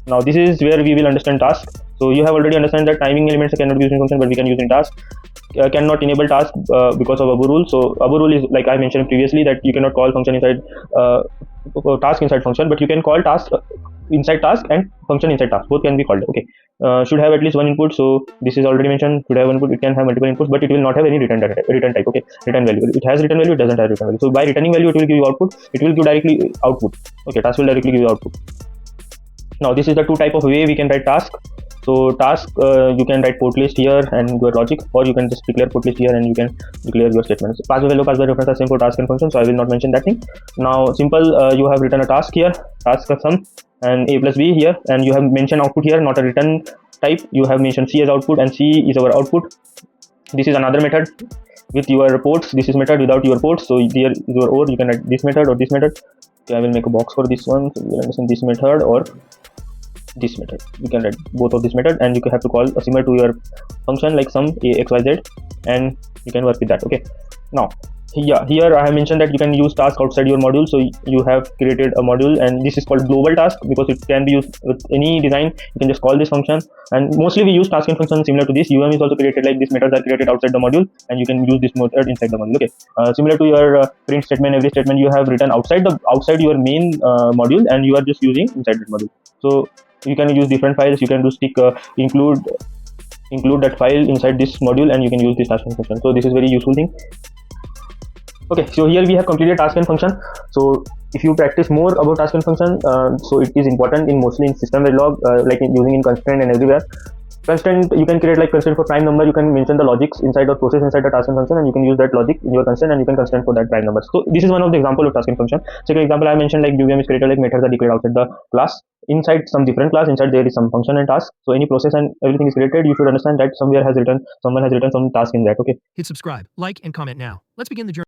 Now this is where we will understand task. So you have already understand that timing elements cannot be used in function, but we can use in task. Cannot enable task because of ABU rule. So ABU rule is, like I mentioned previously, that you cannot call function inside task inside function, but you can call task inside task and function inside task. Both can be called. Okay. Should have at least one input. So this is already mentioned. Should have one input. It can have multiple inputs, but it will not have any return type. Okay. Return value. It has return value. It doesn't have return value. So by returning value, it will give you output. It will give directly output. Okay. Task will directly give you output. Now this is the two type of way we can write task. So task, you can write port list here and your logic, or you can just declare port list here and you can declare your statements. Pass by value, pass by reference are same for task and function, so I will not mention that thing. Now simple, you have written a task here, task sum, and a plus b here, and you have mentioned output here, not a return type. You have mentioned c as output and c is our output. This is another method with your ports. This is method without your ports. So here is your or, you can write this method or this method. Okay, I will make a box for this one, so you will understand this method or this method. You can write both of this method, and you have to call a similar to your function like sum a xyz, and you can work with that. Okay. Now here I have mentioned that you can use task outside your module. So you have created a module, and this is called global task because it can be used with any design. You can just call this function, and mostly we use task and function similar to this. is also created like this. Methods are created outside the module, and you can use this method inside the module. Okay. Similar to your print statement, every statement you have written outside your main module, and you are just using inside that module. So you can use different files. You can do stick include that file inside this module, and you can use this task and function. So this is very useful thing. Okay, so here we have completed task and function. So if you practice more about task and function, so it is important in mostly in system Verilog, like using in constraint and everywhere. Constraint, you can create like constraint for prime number. You can mention the logics inside or process inside the task and function, and you can use that logic in your constraint, and you can constraint for that prime number. So this is one of the example of task and function. Second example, I mentioned like UVM is created like methods are declared outside the class. Inside some different class, inside there is some function and task. So any process and everything is created. You should understand that someone has written some task in that. Okay. Hit subscribe, like, and comment now. Let's begin the journey.